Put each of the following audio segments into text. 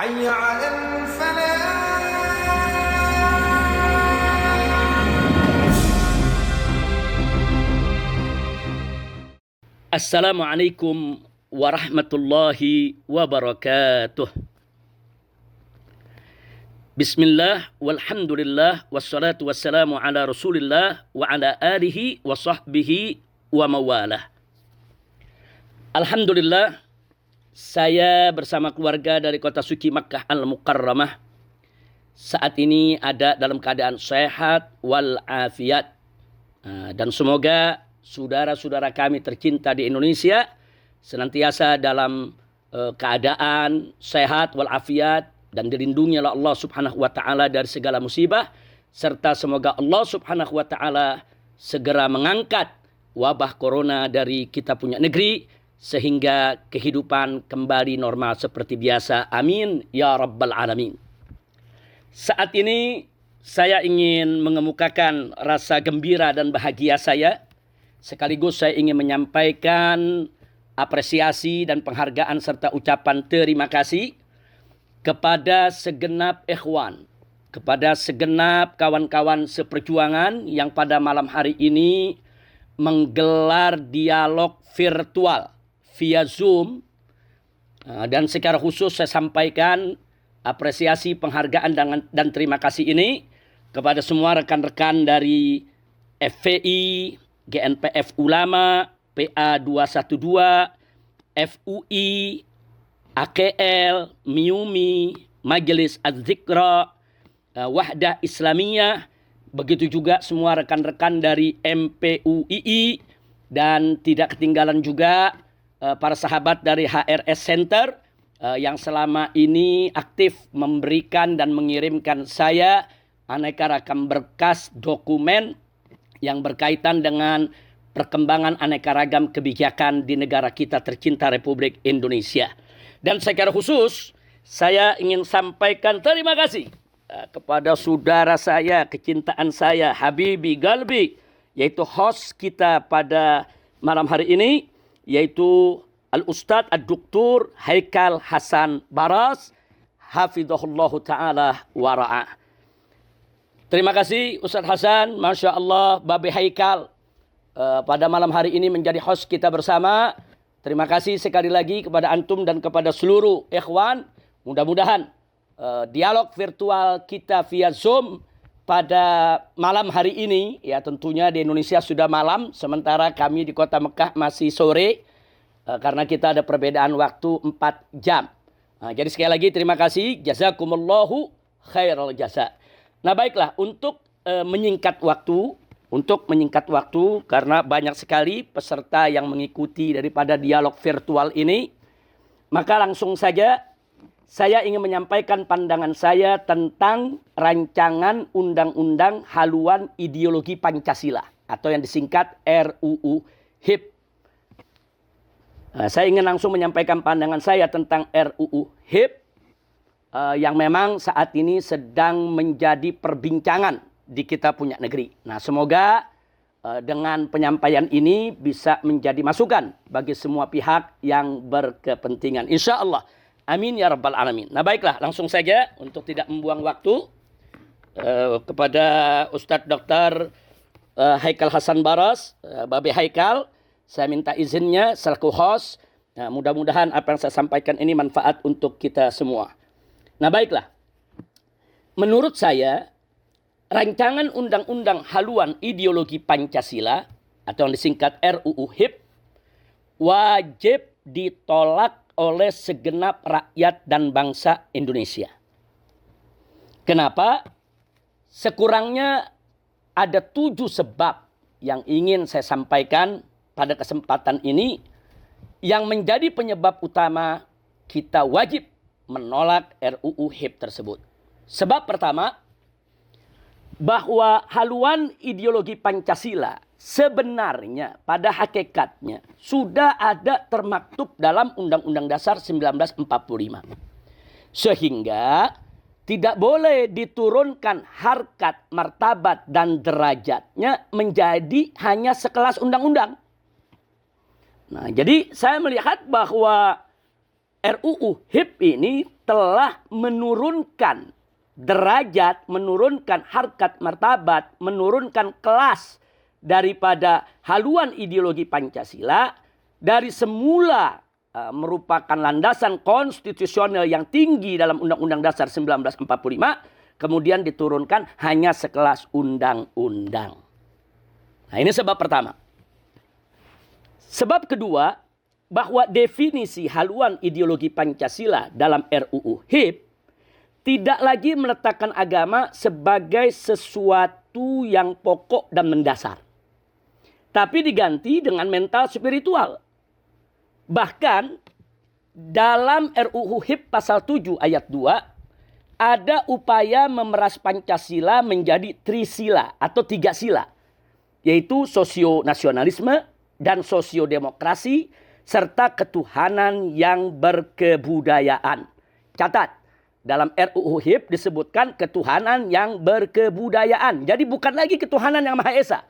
حي على الفلاح. Assalamualaikum warahmatullahi wabarakatuh. Bismillah, walhamdulillah, wassalatu wassalamu ala rasulillah wa ala alihi wa sahbihi wa mawalah. Alhamdulillah, saya bersama keluarga dari kota suci Makkah Al-Mukarramah saat ini ada dalam keadaan sehat walafiat. Dan semoga saudara-saudara kami tercinta di Indonesia senantiasa dalam keadaan sehat walafiat dan dilindungi oleh Allah Subhanahu wa taala dari segala musibah, serta semoga Allah Subhanahu wa taala segera mengangkat wabah corona dari kita punya negeri sehingga kehidupan kembali normal seperti biasa. Amin ya rabbal alamin. Saat ini saya ingin mengemukakan rasa gembira dan bahagia saya. Sekaligus saya ingin menyampaikan apresiasi dan penghargaan serta ucapan terima kasih kepada segenap ikhwan, kepada segenap kawan-kawan seperjuangan yang pada malam hari ini menggelar dialog virtual via Zoom. Dan secara khusus saya sampaikan apresiasi, penghargaan dan terima kasih ini kepada semua rekan-rekan dari FPI, GNPF Ulama, PA 212, FUI, AKL, MIUMI, Majelis Az-Zikra, Wahdah Islamiyah, begitu juga semua rekan-rekan dari MPUII, dan tidak ketinggalan juga para sahabat dari HRS Center yang selama ini aktif memberikan dan mengirimkan saya aneka ragam berkas dokumen yang berkaitan dengan perkembangan aneka ragam kebijakan di negara kita tercinta Republik Indonesia. Dan secara khusus saya ingin sampaikan terima kasih kepada saudara saya, kecintaan saya, Habibi Galbi, yaitu host kita pada malam hari ini, yaitu Al-Ustadz Ad-Doktor Haikal Hasan Baras, hafizahullahu ta'ala wara'ah. Terima kasih Ustadz Hasan, Masya Allah, Babe Haikal pada malam hari ini menjadi host kita bersama. Terima kasih sekali lagi kepada antum dan kepada seluruh ikhwan. Mudah-mudahan dialog virtual kita via Zoom pada malam hari ini, ya tentunya di Indonesia sudah malam, sementara kami di kota Mekah masih sore, karena kita ada perbedaan waktu 4 jam. Jadi sekali lagi terima kasih, jazakumullahu khairal jasa. Nah baiklah, untuk menyingkat waktu, karena banyak sekali peserta yang mengikuti daripada dialog virtual ini, maka langsung saja saya ingin menyampaikan pandangan saya tentang rancangan undang-undang haluan ideologi Pancasila atau yang disingkat RUU HIP. Saya ingin langsung menyampaikan pandangan saya tentang RUU HIP yang memang saat ini sedang menjadi perbincangan di kita punya negeri. Nah, semoga dengan penyampaian ini bisa menjadi masukan bagi semua pihak yang berkepentingan. Insya Allah. Amin ya rabbal alamin. Nah baiklah, langsung saja untuk tidak membuang waktu kepada Ustadz Dr. Haikal Hasan Baras, Babe Haikal, saya minta izinnya selaku host. Nah, mudah-mudahan apa yang saya sampaikan ini manfaat untuk kita semua. Nah baiklah, menurut saya rancangan undang-undang haluan ideologi Pancasila atau yang disingkat RUU HIP wajib ditolak oleh segenap rakyat dan bangsa Indonesia. Kenapa? Sekurangnya ada 7 sebab yang ingin saya sampaikan pada kesempatan ini yang menjadi penyebab utama kita wajib menolak RUU HIP tersebut. Sebab pertama, bahwa haluan ideologi Pancasila sebenarnya pada hakikatnya sudah ada termaktub dalam Undang-Undang Dasar 1945. Sehingga tidak boleh diturunkan harkat, martabat, dan derajatnya menjadi hanya sekelas undang-undang. Nah, jadi saya melihat bahwa RUU HIP ini telah menurunkan derajat, menurunkan harkat martabat, menurunkan kelas daripada haluan ideologi Pancasila dari semula merupakan landasan konstitusional yang tinggi dalam Undang-Undang Dasar 1945, kemudian diturunkan hanya sekelas undang-undang. Nah, ini sebab pertama. Sebab kedua, bahwa definisi haluan ideologi Pancasila dalam RUU HIP tidak lagi meletakkan agama sebagai sesuatu yang pokok dan mendasar, tapi diganti dengan mental spiritual. Bahkan dalam RUU HIP pasal 7 ayat 2 ada upaya memeras Pancasila menjadi trisila atau 3 sila, yaitu sosio-nasionalisme dan sosio-demokrasi serta ketuhanan yang berkebudayaan. Catat, dalam RUU HIP disebutkan ketuhanan yang berkebudayaan. Jadi bukan lagi ketuhanan yang Maha Esa,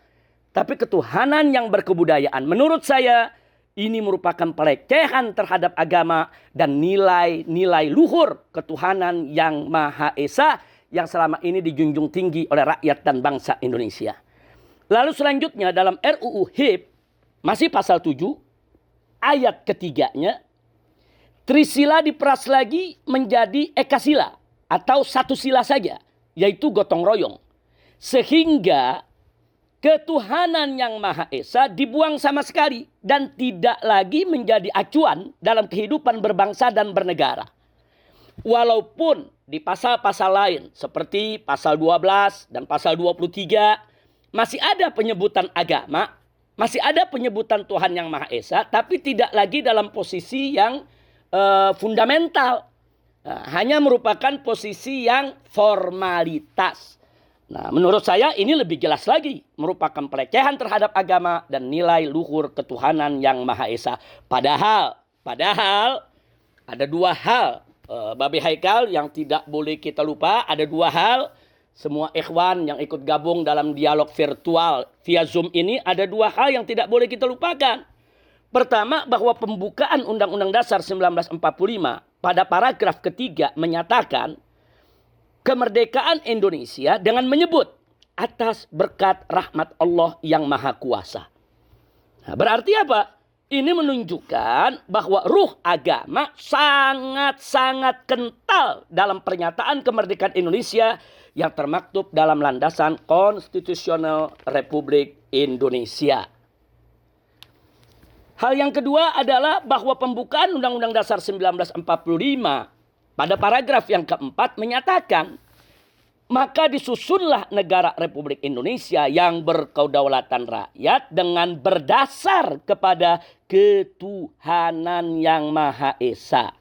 tapi ketuhanan yang berkebudayaan. Menurut saya ini merupakan pelecehan terhadap agama dan nilai-nilai luhur ketuhanan yang Maha Esa yang selama ini dijunjung tinggi oleh rakyat dan bangsa Indonesia. Lalu selanjutnya dalam RUU HIP masih pasal 7 ayat ketiganya, trisila diperas lagi menjadi ekasila atau satu sila saja, yaitu gotong royong. Sehingga ketuhanan yang Maha Esa dibuang sama sekali dan tidak lagi menjadi acuan dalam kehidupan berbangsa dan bernegara. Walaupun di pasal-pasal lain seperti pasal 12 dan pasal 23 masih ada penyebutan agama, masih ada penyebutan Tuhan yang Maha Esa, tapi tidak lagi dalam posisi yang fundamental. Hanya merupakan posisi yang formalitas. Nah, menurut saya ini lebih jelas lagi. Merupakan pelecehan terhadap agama dan nilai luhur ketuhanan yang Maha Esa. Padahal ada dua hal. Babe Haikal yang tidak boleh kita lupa. Ada dua hal. Semua ikhwan yang ikut gabung dalam dialog virtual via Zoom ini, ada dua hal yang tidak boleh kita lupakan. Pertama, bahwa pembukaan Undang-Undang Dasar 1945 pada paragraf ketiga menyatakan kemerdekaan Indonesia dengan menyebut atas berkat rahmat Allah yang Maha Kuasa. Nah, berarti apa? Ini menunjukkan bahwa ruh agama sangat-sangat kental dalam pernyataan kemerdekaan Indonesia yang termaktub dalam landasan konstitusional Republik Indonesia. Hal yang kedua adalah bahwa pembukaan Undang-Undang Dasar 1945 pada paragraf yang keempat menyatakan, maka disusunlah negara Republik Indonesia yang berkedaulatan rakyat dengan berdasar kepada ketuhanan yang Maha Esa.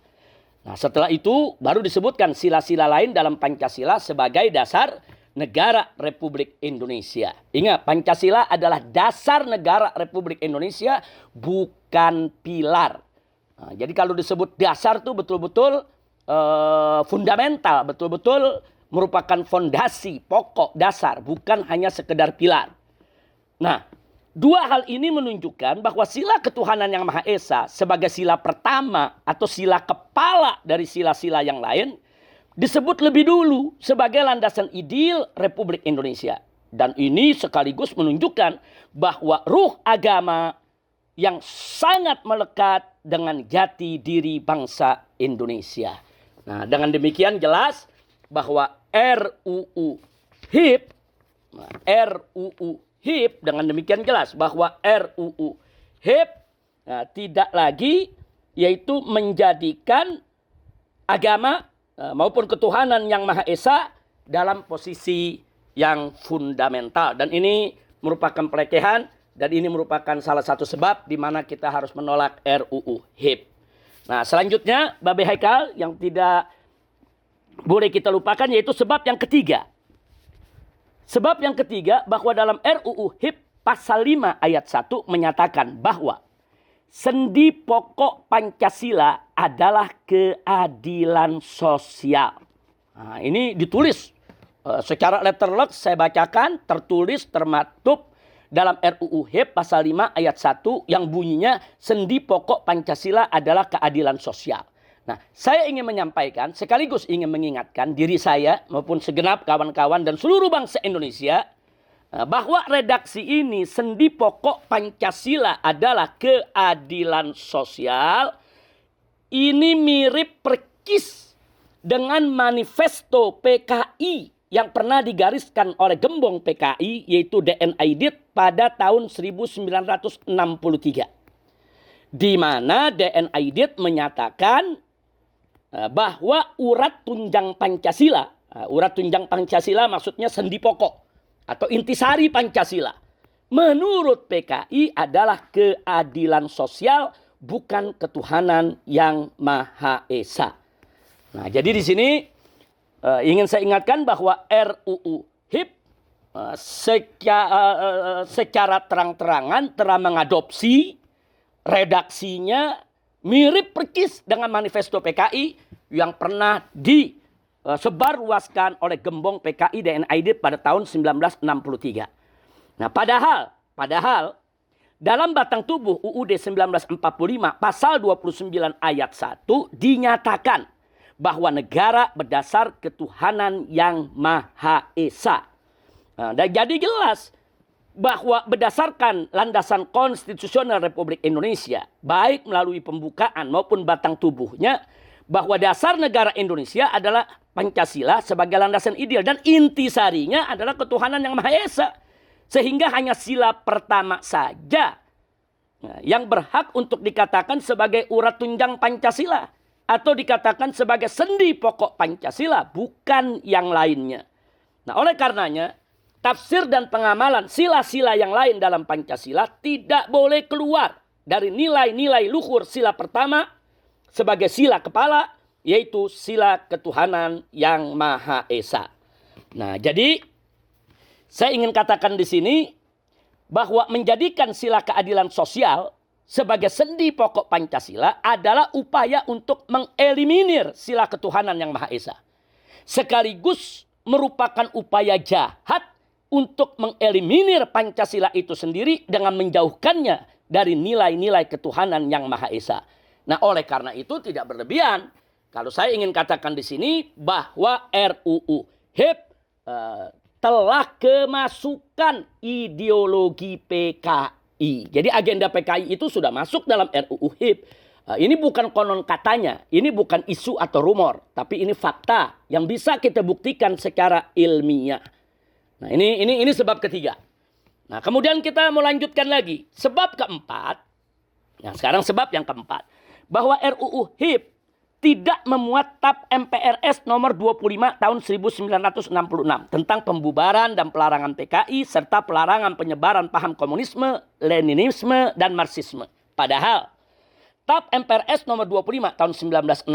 Nah, setelah itu baru disebutkan sila-sila lain dalam Pancasila sebagai dasar negara Republik Indonesia. Ingat, Pancasila adalah dasar negara Republik Indonesia, bukan pilar. Nah, jadi kalau disebut dasar itu betul-betul fundamental, betul-betul merupakan fondasi, pokok, dasar, bukan hanya sekedar pilar. Nah, dua hal ini menunjukkan bahwa sila ketuhanan yang Maha Esa sebagai sila pertama atau sila kepala dari sila-sila yang lain disebut lebih dulu sebagai landasan ideal Republik Indonesia. Dan ini sekaligus menunjukkan bahwa ruh agama yang sangat melekat dengan jati diri bangsa Indonesia. Nah, dengan demikian jelas bahwa RUU HIP, dengan demikian jelas bahwa RUU HIP tidak lagi yaitu menjadikan agama maupun ketuhanan yang Maha Esa dalam posisi yang fundamental. Dan ini merupakan pelecehan dan ini merupakan salah satu sebab di mana kita harus menolak RUU HIP. Nah, selanjutnya Babe Haikal yang tidak boleh kita lupakan yaitu sebab yang ketiga. Sebab yang ketiga bahwa dalam RUU HIP pasal 5 ayat 1 menyatakan bahwa sendi pokok Pancasila adalah keadilan sosial. Nah, ini ditulis secara letterlek, saya bacakan, tertulis, termaktub dalam RUU HIP pasal 5 ayat 1 yang bunyinya sendi pokok Pancasila adalah keadilan sosial. Nah, saya ingin menyampaikan sekaligus ingin mengingatkan diri saya maupun segenap kawan-kawan dan seluruh bangsa Indonesia bahwa redaksi ini sendi pokok Pancasila adalah keadilan sosial. Ini mirip persis dengan manifesto PKI yang pernah digariskan oleh gembong PKI yaitu DN Aidit pada tahun 1963. Di mana DN Aidit menyatakan bahwa urat tunjang Pancasila maksudnya sendi pokok atau intisari Pancasila menurut PKI adalah keadilan sosial, bukan ketuhanan yang Maha Esa. Nah, jadi di sini ingin saya ingatkan bahwa RUU HIP secara terang-terangan telah mengadopsi redaksinya mirip persis dengan manifesto PKI yang pernah disebarluaskan oleh gembong PKI DN Aidit pada tahun 1963. Nah, padahal dalam batang tubuh UUD 1945 pasal 29 ayat 1 dinyatakan bahwa negara berdasar ketuhanan yang Maha Esa. Nah, dan jadi jelas bahwa berdasarkan landasan konstitusional Republik Indonesia, baik melalui pembukaan maupun batang tubuhnya, bahwa dasar negara Indonesia adalah Pancasila sebagai landasan ideal dan intisarinya adalah ketuhanan yang Maha Esa. Sehingga hanya sila pertama saja yang berhak untuk dikatakan sebagai urat tunjang Pancasila atau dikatakan sebagai sendi pokok Pancasila, bukan yang lainnya. Nah, oleh karenanya, tafsir dan pengamalan sila-sila yang lain dalam Pancasila tidak boleh keluar dari nilai-nilai luhur sila pertama sebagai sila kepala, yaitu sila ketuhanan yang Maha Esa. Nah, jadi saya ingin katakan di sini bahwa menjadikan sila keadilan sosial sebagai sendi pokok Pancasila adalah upaya untuk mengeliminir sila ketuhanan yang Maha Esa. Sekaligus merupakan upaya jahat untuk mengeliminir Pancasila itu sendiri dengan menjauhkannya dari nilai-nilai ketuhanan yang Maha Esa. Nah, oleh karena itu tidak berlebihan kalau saya ingin katakan di sini bahwa RUU HIP telah kemasukan ideologi PKI. Jadi agenda PKI itu sudah masuk dalam RUU HIP. Ini bukan konon katanya, ini bukan isu atau rumor, tapi ini fakta yang bisa kita buktikan secara ilmiah. Nah, ini sebab ketiga. Nah, kemudian kita melanjutkan lagi. Sebab keempat. Nah, sekarang sebab yang keempat. Bahwa RUU HIP tidak memuat TAP MPRS nomor 25 tahun 1966 tentang pembubaran dan pelarangan PKI serta pelarangan penyebaran paham komunisme, Leninisme, dan Marxisme. Padahal TAP MPRS nomor 25 tahun 1966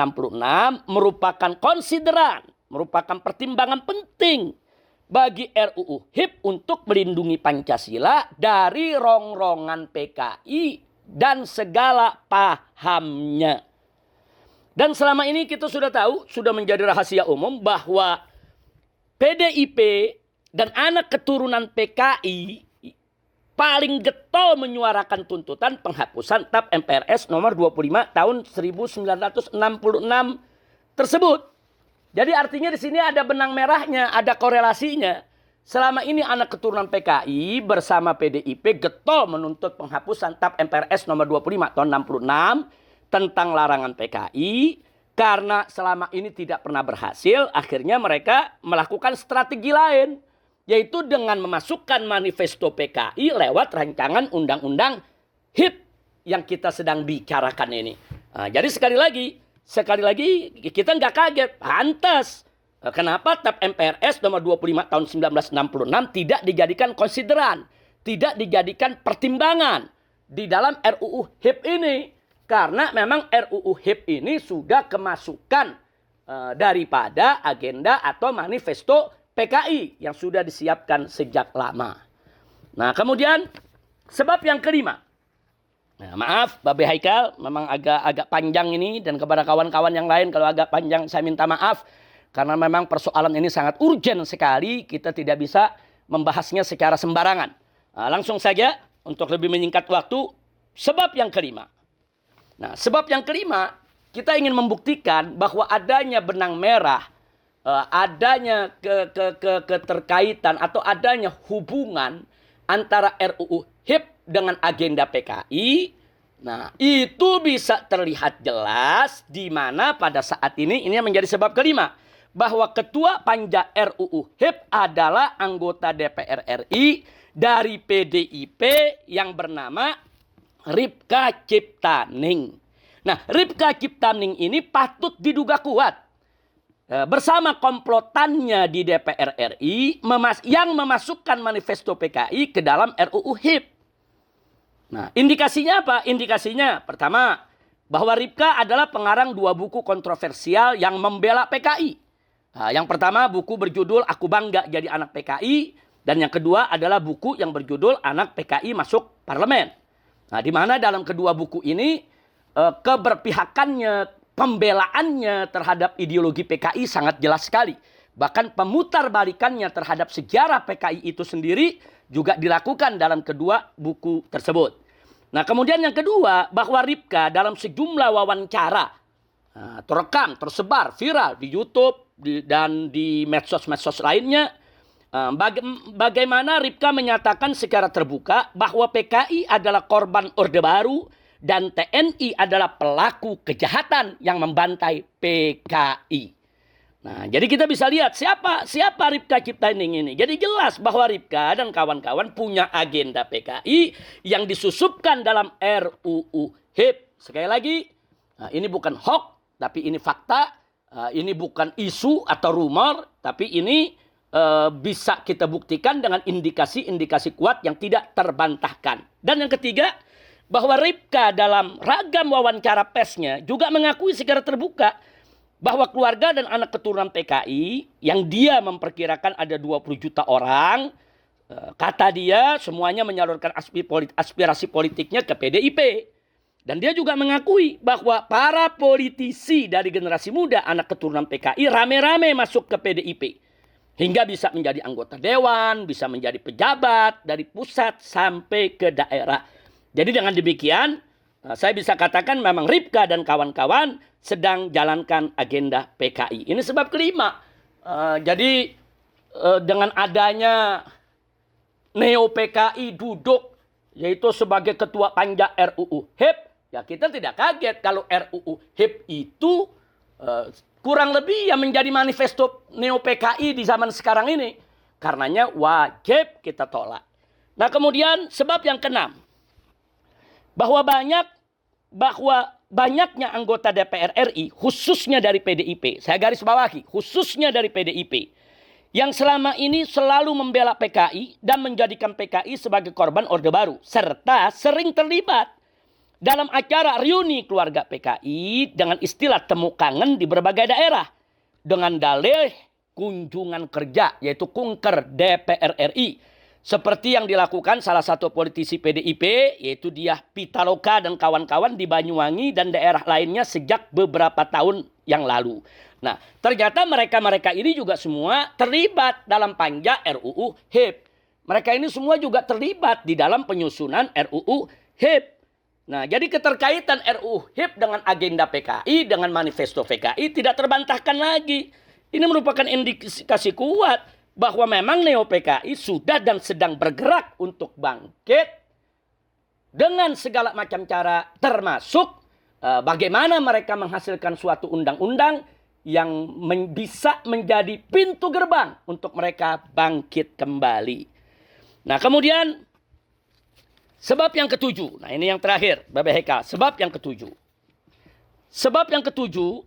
merupakan konsideran, merupakan pertimbangan penting bagi RUU HIP untuk melindungi Pancasila dari rongrongan PKI dan segala pahamnya. Dan selama ini kita sudah tahu, sudah menjadi rahasia umum bahwa PDIP dan anak keturunan PKI paling getol menyuarakan tuntutan penghapusan TAP MPRS nomor 25 tahun 1966 tersebut. Jadi artinya di sini ada benang merahnya, ada korelasinya. Selama ini anak keturunan PKI bersama PDIP getol menuntut penghapusan TAP MPRS nomor 25 tahun 66 tentang larangan PKI, karena selama ini tidak pernah berhasil, akhirnya mereka melakukan strategi lain, yaitu dengan memasukkan manifesto PKI lewat rancangan undang-undang HIP yang kita sedang bicarakan ini. Nah, jadi sekali lagi kita nggak kaget, pantas. Kenapa TAP MPRS nomor 25 tahun 1966 tidak dijadikan konsideran, tidak dijadikan pertimbangan di dalam RUU HIP ini? Karena memang RUU HIP ini sudah kemasukan daripada agenda atau manifesto PKI yang sudah disiapkan sejak lama. Nah, kemudian sebab yang kelima. Nah, maaf Babe Haikal, memang agak panjang ini, dan kepada kawan-kawan yang lain kalau agak panjang saya minta maaf. Karena memang persoalan ini sangat urgent sekali, kita tidak bisa membahasnya secara sembarangan. Nah, langsung saja untuk lebih menyingkat waktu, sebab yang kelima. Nah, sebab yang kelima, kita ingin membuktikan bahwa adanya benang merah, adanya keterkaitan atau adanya hubungan antara RUU HIP dengan agenda PKI. Nah, itu bisa terlihat jelas di mana pada saat ini yang menjadi sebab kelima, bahwa Ketua Panja RUU HIP adalah anggota DPR RI dari PDIP yang bernama Ripka Ciptaning. Nah, Ripka Ciptaning ini patut diduga kuat bersama komplotannya di DPR RI yang memasukkan manifesto PKI ke dalam RUU HIP. Nah, indikasinya apa? Indikasinya pertama, bahwa Ripka adalah pengarang 2 buku kontroversial yang membela PKI. Nah, yang pertama buku berjudul Aku Bangga Jadi Anak PKI, dan yang kedua adalah buku yang berjudul Anak PKI Masuk Parlemen. Nah, di mana dalam kedua buku ini keberpihakannya, pembelaannya terhadap ideologi PKI sangat jelas sekali. Bahkan pemutarbalikannya terhadap sejarah PKI itu sendiri juga dilakukan dalam kedua buku tersebut. Nah, kemudian yang kedua, bahwa Ripka dalam sejumlah wawancara terekam, tersebar, viral di YouTube dan di medsos-medsos lainnya, bagaimana Ripka menyatakan secara terbuka bahwa PKI adalah korban Orde Baru dan TNI adalah pelaku kejahatan yang membantai PKI. Nah, jadi kita bisa lihat siapa Ripka Ciptaning ini. Jadi jelas bahwa Ripka dan kawan-kawan punya agenda PKI yang disusupkan dalam RUU HIP. Sekali lagi, ini bukan hoax, tapi ini fakta. Ini bukan isu atau rumor, tapi ini bisa kita buktikan dengan indikasi-indikasi kuat yang tidak terbantahkan. Dan yang ketiga, bahwa Ripka dalam ragam wawancara persnya juga mengakui secara terbuka bahwa keluarga dan anak keturunan PKI yang dia memperkirakan ada 20 juta orang, kata dia semuanya menyalurkan aspirasi politiknya ke PDIP. Dan dia juga mengakui bahwa para politisi dari generasi muda anak keturunan PKI rame-rame masuk ke PDIP. Hingga bisa menjadi anggota dewan, bisa menjadi pejabat dari pusat sampai ke daerah. Jadi dengan demikian, saya bisa katakan memang Ripka dan kawan-kawan sedang jalankan agenda PKI. Ini sebab kelima. Jadi dengan adanya Neo PKI duduk, yaitu sebagai ketua panja RUU HIP, ya kita tidak kaget kalau RUU HIP itu kurang lebih yang menjadi manifesto Neo PKI di zaman sekarang ini. Karenanya wajib kita tolak. Nah, kemudian sebab yang keenam, bahwa banyaknya anggota DPR RI, khususnya dari PDIP, saya garis bawahi, khususnya dari PDIP, yang selama ini selalu membela PKI dan menjadikan PKI sebagai korban Orde Baru, serta sering terlibat dalam acara reuni keluarga PKI dengan istilah temu kangen di berbagai daerah, dengan dalih kunjungan kerja, yaitu kunker DPR RI. Seperti yang dilakukan salah satu politisi PDIP, yaitu dia Pitaloka dan kawan-kawan di Banyuwangi dan daerah lainnya sejak beberapa tahun yang lalu. Nah, ternyata mereka-mereka ini juga semua terlibat dalam panja RUU HIP. Mereka ini semua juga terlibat di dalam penyusunan RUU HIP. Nah, jadi keterkaitan RUU HIP dengan agenda PKI, dengan manifesto PKI tidak terbantahkan lagi. Ini merupakan indikasi kuat bahwa memang Neo PKI sudah dan sedang bergerak untuk bangkit dengan segala macam cara, termasuk bagaimana mereka menghasilkan suatu undang-undang yang bisa menjadi pintu gerbang untuk mereka bangkit kembali. Nah, kemudian sebab yang ketujuh, nah ini yang terakhir, BBHK, sebab yang ketujuh. Sebab yang ketujuh,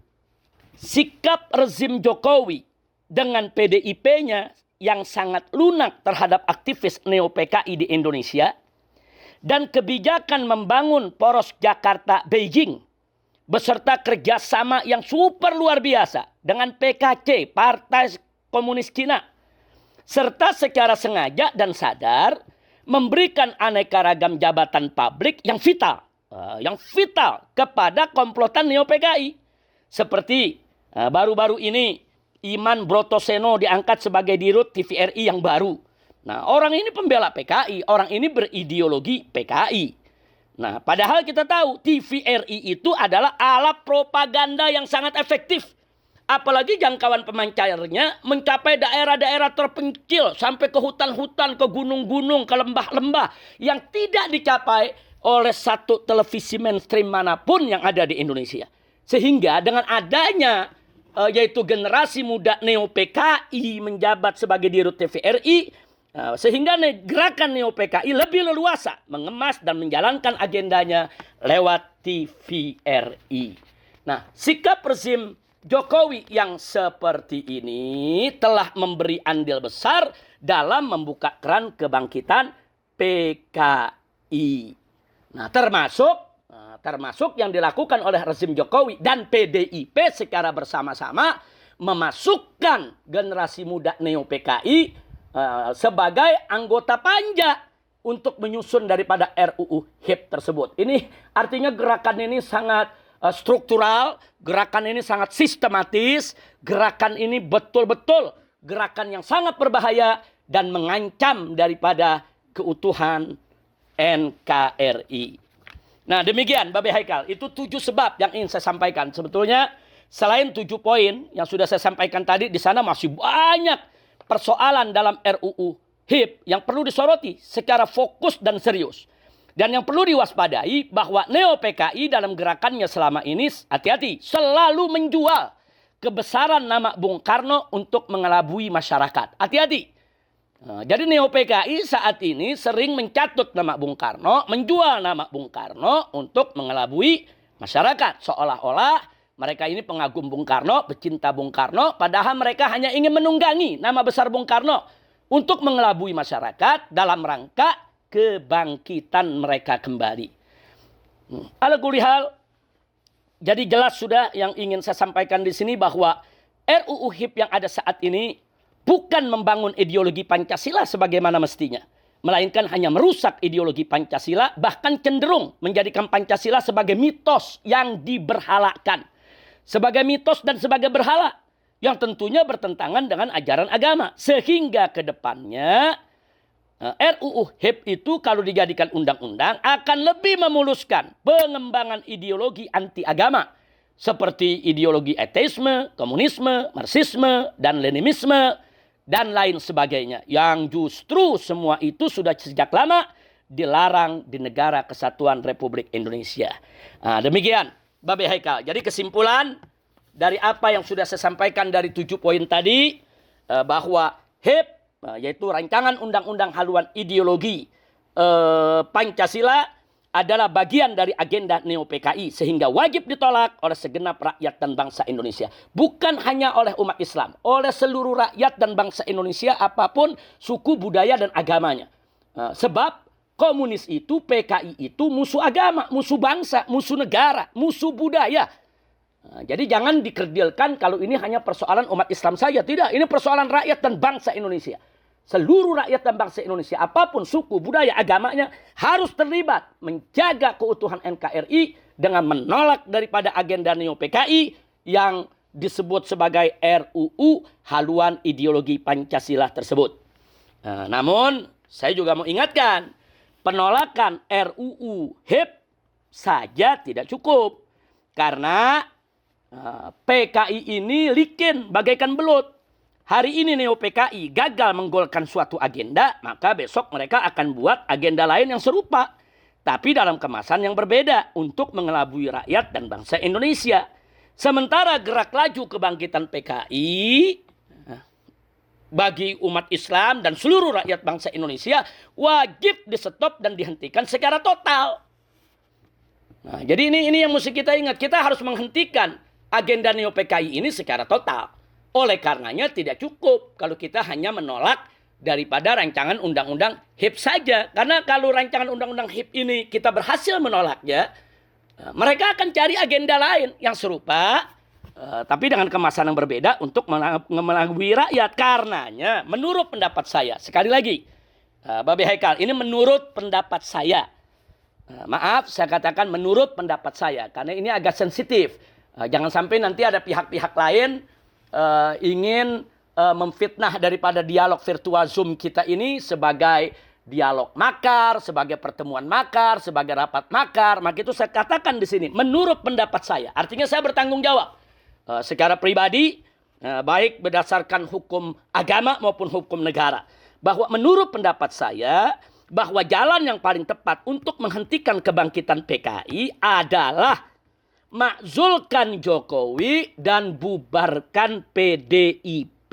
sikap rezim Jokowi dengan PDIP-nya yang sangat lunak terhadap aktivis Neo PKI di Indonesia dan kebijakan membangun poros Jakarta-Beijing beserta kerjasama yang super luar biasa dengan PKC, Partai Komunis Cina, serta secara sengaja dan sadar memberikan aneka ragam jabatan publik yang vital kepada komplotan Neo PKI. Seperti baru-baru ini Iman Brotoseno diangkat sebagai dirut TVRI yang baru. Nah, orang ini pembela PKI, orang ini berideologi PKI. Nah, padahal kita tahu TVRI itu adalah alat propaganda yang sangat efektif. Apalagi jangkauan pemancarnya mencapai daerah-daerah terpencil sampai ke hutan-hutan, ke gunung-gunung, ke lembah-lembah yang tidak dicapai oleh satu televisi mainstream manapun yang ada di Indonesia. Sehingga dengan adanya yaitu generasi muda Neo PKI menjabat sebagai dirut TVRI, sehingga gerakan Neo PKI lebih leluasa mengemas dan menjalankan agendanya lewat TVRI. Nah, sikap rezim Jokowi yang seperti ini telah memberi andil besar dalam membuka keran kebangkitan PKI. Nah, termasuk yang dilakukan oleh rezim Jokowi dan PDIP secara bersama-sama memasukkan generasi muda Neo PKI sebagai anggota panja untuk menyusun daripada RUU HIP tersebut. Ini artinya gerakan ini sangat struktural, gerakan ini sangat sistematis, gerakan ini betul-betul gerakan yang sangat berbahaya dan mengancam daripada keutuhan NKRI. Nah, demikian Babe Haikal, itu 7 sebab yang ingin saya sampaikan. Sebetulnya selain 7 poin yang sudah saya sampaikan tadi, di sana masih banyak persoalan dalam RUU HIP yang perlu disoroti secara fokus dan serius. Dan yang perlu diwaspadai bahwa Neo PKI dalam gerakannya selama ini, hati-hati, selalu menjual kebesaran nama Bung Karno untuk mengelabui masyarakat. Hati-hati. Nah, jadi Neo PKI saat ini sering mencatut nama Bung Karno, menjual nama Bung Karno untuk mengelabui masyarakat. Seolah-olah mereka ini pengagum Bung Karno, pecinta Bung Karno, padahal mereka hanya ingin menunggangi nama besar Bung Karno untuk mengelabui masyarakat dalam rangka kebangkitan mereka kembali. Ala kulihal, jadi jelas sudah yang ingin saya sampaikan di sini bahwa RUU HIP yang ada saat ini bukan membangun ideologi Pancasila sebagaimana mestinya, melainkan hanya merusak ideologi Pancasila, bahkan cenderung menjadikan Pancasila sebagai mitos yang diberhalakan, sebagai mitos dan sebagai berhala yang tentunya bertentangan dengan ajaran agama, sehingga ke depannya RUU HIP itu kalau dijadikan undang-undang akan lebih memuluskan pengembangan ideologi anti agama seperti ideologi ateisme, komunisme, marxisme, dan leninisme dan lain sebagainya yang justru semua itu sudah sejak lama dilarang di negara Kesatuan Republik Indonesia. Nah, demikian Babe Haikal. Jadi kesimpulan dari apa yang sudah saya sampaikan dari 7 poin tadi, bahwa HIP yaitu rancangan undang-undang haluan ideologi Pancasila adalah bagian dari agenda Neo PKI sehingga wajib ditolak oleh segenap rakyat dan bangsa Indonesia. Bukan hanya oleh umat Islam, oleh seluruh rakyat dan bangsa Indonesia apapun suku, budaya, dan agamanya. Sebab komunis itu, PKI itu musuh agama, musuh bangsa, musuh negara, musuh budaya. Jadi jangan dikerdilkan kalau ini hanya persoalan umat Islam saja. Tidak, ini persoalan rakyat dan bangsa Indonesia. Seluruh rakyat dan bangsa Indonesia, apapun suku, budaya, agamanya, harus terlibat menjaga keutuhan NKRI dengan menolak daripada agenda Neo PKI yang disebut sebagai RUU haluan ideologi Pancasila tersebut. Namun, saya juga mau ingatkan, penolakan RUU HIP saja tidak cukup. Karena PKI ini licin bagaikan belut. Hari ini Neo PKI gagal menggolkan suatu agenda, maka besok mereka akan buat agenda lain yang serupa. Tapi dalam kemasan yang berbeda untuk mengelabui rakyat dan bangsa Indonesia. Sementara gerak laju kebangkitan PKI bagi umat Islam dan seluruh rakyat bangsa Indonesia wajib di-stop dan dihentikan secara total. Nah, jadi ini yang mesti kita ingat. Kita harus menghentikan agenda Neo PKI ini secara total. Oleh karenanya tidak cukup kalau kita hanya menolak daripada rancangan undang-undang HIP saja. Karena kalau rancangan undang-undang HIP ini kita berhasil menolaknya, mereka akan cari agenda lain yang serupa, tapi dengan kemasan yang berbeda untuk mengelabui rakyat. Karenanya menurut pendapat saya, sekali lagi, Babe Haikal, ini menurut pendapat saya. Maaf, saya katakan menurut pendapat saya, karena ini agak sensitif. Jangan sampai nanti ada pihak-pihak lain ingin memfitnah daripada dialog virtual Zoom kita ini sebagai dialog makar, sebagai pertemuan makar, sebagai rapat makar. Maka itu saya katakan di sini, menurut pendapat saya. Artinya saya bertanggung jawab secara pribadi, baik berdasarkan hukum agama maupun hukum negara. Bahwa menurut pendapat saya, bahwa jalan yang paling tepat untuk menghentikan kebangkitan PKI adalah makzulkan Jokowi dan bubarkan PDIP.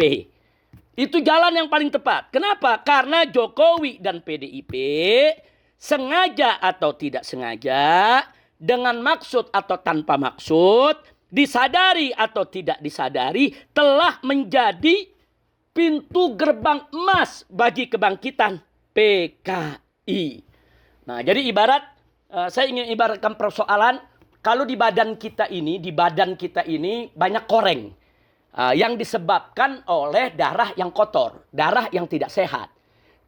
Itu jalan yang paling tepat. Kenapa? Karena Jokowi dan PDIP sengaja atau tidak sengaja, dengan maksud atau tanpa maksud, disadari atau tidak disadari, telah menjadi pintu gerbang emas bagi kebangkitan PKI. Nah, jadi saya ingin ibaratkan persoalan, kalau di badan kita ini banyak koreng. Yang disebabkan oleh darah yang kotor, darah yang tidak sehat.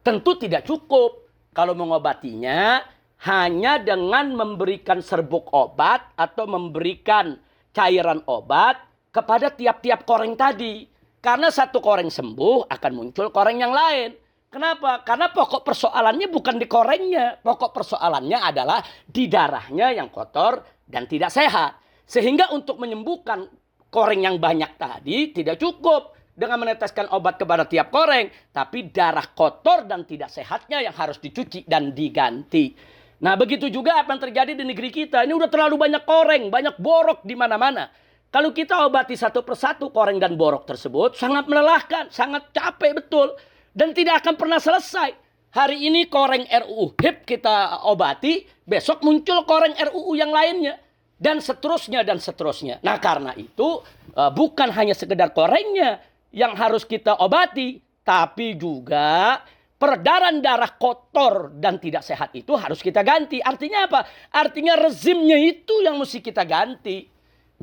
Tentu tidak cukup kalau mengobatinya hanya dengan memberikan serbuk obat atau memberikan cairan obat kepada tiap-tiap koreng tadi. Karena satu koreng sembuh akan muncul koreng yang lain. Kenapa? Karena pokok persoalannya bukan di korengnya. Pokok persoalannya adalah di darahnya yang kotor dan tidak sehat. Sehingga untuk menyembuhkan koreng yang banyak tadi tidak cukup dengan meneteskan obat kepada tiap koreng. Tapi darah kotor dan tidak sehatnya yang harus dicuci dan diganti. Nah, begitu juga apa yang terjadi di negeri kita. Ini udah terlalu banyak koreng, banyak borok di mana-mana. Kalau kita obati satu persatu koreng dan borok tersebut, sangat melelahkan, sangat capek betul. Dan tidak akan pernah selesai. Hari ini koreng RUU HIP kita obati, besok muncul koreng RUU yang lainnya. Dan seterusnya dan seterusnya. Nah, karena itu bukan hanya sekedar korengnya yang harus kita obati, tapi juga peredaran darah kotor dan tidak sehat itu harus kita ganti. Artinya apa? Artinya rezimnya itu yang mesti kita ganti.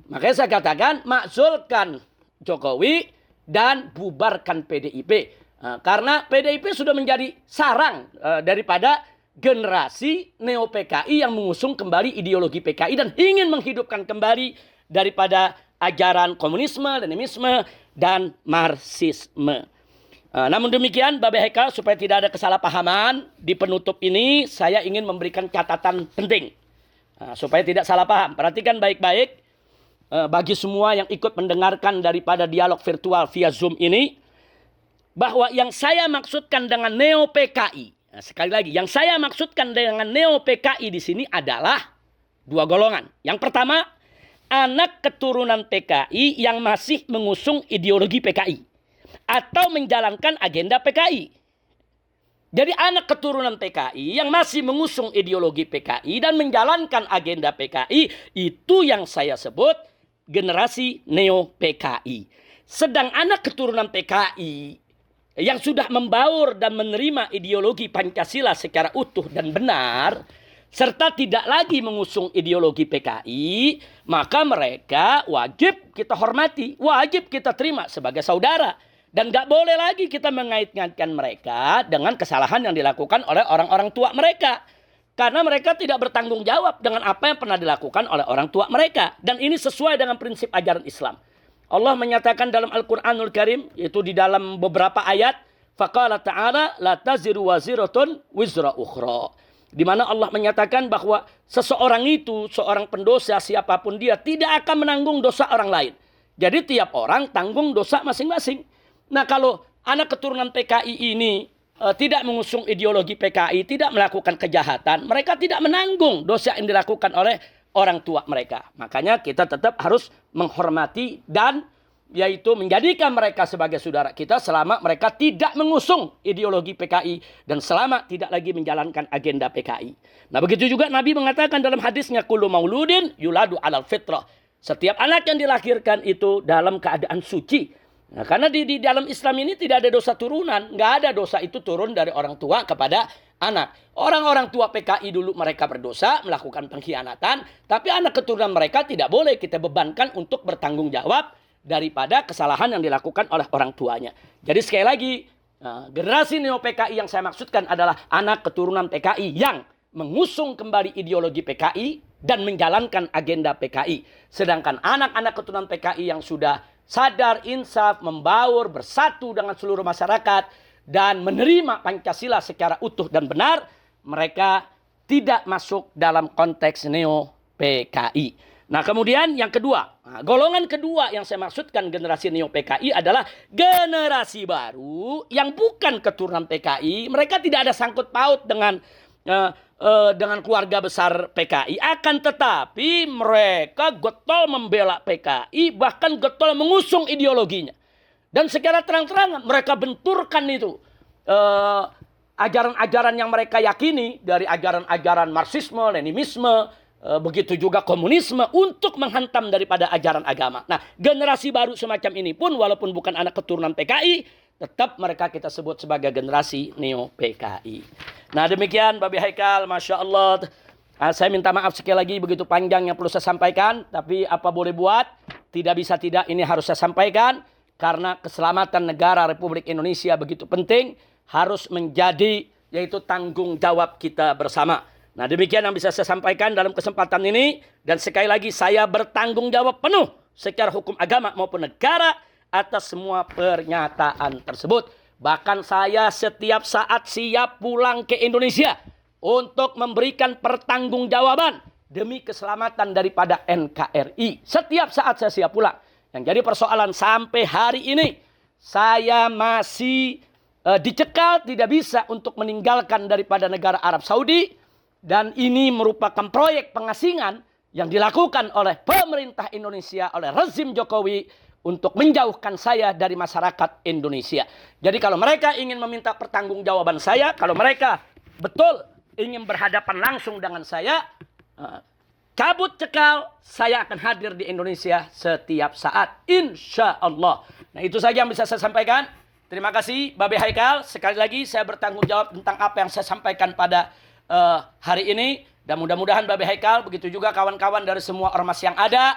Makanya saya katakan makzulkan Jokowi dan bubarkan PDIP. Karena PDIP sudah menjadi sarang daripada generasi neo-PKI yang mengusung kembali ideologi PKI dan ingin menghidupkan kembali daripada ajaran komunisme, leninisme, dan marxisme. Namun demikian, Babe Haikal, supaya tidak ada kesalahpahaman, di penutup ini saya ingin memberikan catatan penting. Supaya tidak salah paham. Perhatikan baik-baik bagi semua yang ikut mendengarkan daripada dialog virtual via Zoom ini, bahwa yang saya maksudkan dengan neo-PKI, sekali lagi, yang saya maksudkan dengan neo-PKI di sini adalah dua golongan. Yang pertama, anak keturunan PKI yang masih mengusung ideologi PKI atau menjalankan agenda PKI. Jadi anak keturunan PKI yang masih mengusung ideologi PKI dan menjalankan agenda PKI, itu yang saya sebut generasi neo-PKI. Sedang anak keturunan PKI yang sudah membaur dan menerima ideologi Pancasila secara utuh dan benar, serta tidak lagi mengusung ideologi PKI, maka mereka wajib kita hormati, wajib kita terima sebagai saudara. Dan gak boleh lagi kita mengait-ngaitkan mereka dengan kesalahan yang dilakukan oleh orang-orang tua mereka. Karena mereka tidak bertanggung jawab dengan apa yang pernah dilakukan oleh orang tua mereka. Dan ini sesuai dengan prinsip ajaran Islam. Allah menyatakan dalam Al-Quranul Karim, yaitu di dalam beberapa ayat, faqala ta'ala la taziru waziratun wizra ukhra. Di mana Allah menyatakan bahwa seseorang itu, seorang pendosa siapapun dia, tidak akan menanggung dosa orang lain. Jadi tiap orang tanggung dosa masing-masing. Nah, kalau anak keturunan PKI ini tidak mengusung ideologi PKI, tidak melakukan kejahatan, mereka tidak menanggung dosa yang dilakukan oleh orang tua mereka. Makanya kita tetap harus menghormati dan yaitu menjadikan mereka sebagai saudara kita selama mereka tidak mengusung ideologi PKI dan selama tidak lagi menjalankan agenda PKI. Nah, begitu juga Nabi mengatakan dalam hadisnya, kullu mauludin yuladu alal fitrah. Setiap anak yang dilahirkan itu dalam keadaan suci. Nah, karena di dalam Islam ini tidak ada dosa turunan. Nggak ada dosa itu turun dari orang tua kepada anak. Orang-orang tua PKI dulu mereka berdosa, melakukan pengkhianatan. Tapi anak keturunan mereka tidak boleh kita bebankan untuk bertanggung jawab daripada kesalahan yang dilakukan oleh orang tuanya. Jadi sekali lagi, generasi neo-PKI yang saya maksudkan adalah anak keturunan PKI yang mengusung kembali ideologi PKI dan menjalankan agenda PKI. Sedangkan anak-anak keturunan PKI yang sudah sadar, insaf, membaur, bersatu dengan seluruh masyarakat dan menerima Pancasila secara utuh dan benar, mereka tidak masuk dalam konteks neo-PKI. Nah, kemudian yang kedua, golongan kedua yang saya maksudkan generasi neo-PKI adalah generasi baru yang bukan keturunan PKI. Mereka tidak ada sangkut paut dengan keluarga besar PKI. Akan tetapi mereka getol membela PKI, bahkan getol mengusung ideologinya. Dan secara terang-terangan mereka benturkan itu ajaran-ajaran yang mereka yakini dari ajaran-ajaran Marxisme, Leninisme, begitu juga komunisme untuk menghantam daripada ajaran agama. Nah, generasi baru semacam ini pun walaupun bukan anak keturunan PKI, tetap mereka kita sebut sebagai generasi neo-PKI. Nah, demikian Babi Haikal, Masya Allah. Saya minta maaf sekali lagi begitu panjang yang perlu saya sampaikan. Tapi apa boleh buat, tidak bisa tidak ini harus saya sampaikan. Karena keselamatan negara Republik Indonesia begitu penting, harus menjadi yaitu tanggung jawab kita bersama. Nah, demikian yang bisa saya sampaikan dalam kesempatan ini. Dan sekali lagi saya bertanggung jawab penuh secara hukum agama maupun negara atas semua pernyataan tersebut. Bahkan saya setiap saat siap pulang ke Indonesia untuk memberikan pertanggungjawaban demi keselamatan daripada NKRI. Setiap saat saya siap pulang. Yang jadi persoalan sampai hari ini saya masih dicekal, tidak bisa untuk meninggalkan daripada negara Arab Saudi. Dan ini merupakan proyek pengasingan yang dilakukan oleh pemerintah Indonesia, oleh rezim Jokowi untuk menjauhkan saya dari masyarakat Indonesia. Jadi kalau mereka ingin meminta pertanggungjawaban saya, kalau mereka betul ingin berhadapan langsung dengan saya, cabut cekal, saya akan hadir di Indonesia setiap saat, insya Allah. Nah, itu saja yang bisa saya sampaikan. Terima kasih Babi Haikal. Sekali lagi saya bertanggung jawab tentang apa yang saya sampaikan pada hari ini. Dan mudah-mudahan Babi Haikal, begitu juga kawan-kawan dari semua ormas yang ada,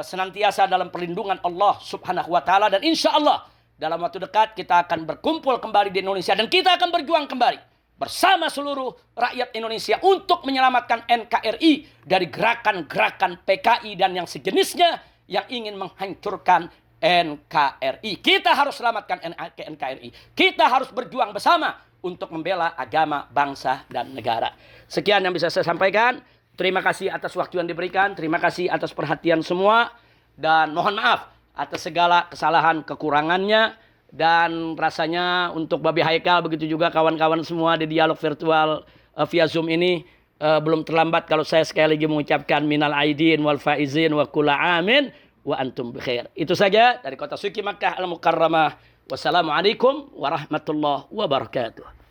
senantiasa dalam perlindungan Allah Subhanahu wa Ta'ala. Dan insya Allah dalam waktu dekat kita akan berkumpul kembali di Indonesia. Dan kita akan berjuang kembali bersama seluruh rakyat Indonesia untuk menyelamatkan NKRI dari gerakan-gerakan PKI dan yang sejenisnya yang ingin menghancurkan NKRI. Kita harus selamatkan NKRI. Kita harus berjuang bersama untuk membela agama, bangsa, dan negara. Sekian yang bisa saya sampaikan. Terima kasih atas waktu yang diberikan. Terima kasih atas perhatian semua. Dan mohon maaf atas segala kesalahan kekurangannya. Dan rasanya untuk Babi Haikal, begitu juga kawan-kawan semua di dialog virtual via Zoom ini, belum terlambat kalau saya sekali lagi mengucapkan minal aidin wal faizin wa kula amin wa antum bikhair. Itu saja dari kota suci Makkah Al-Mukarramah. Wassalamualaikum warahmatullahi wabarakatuh.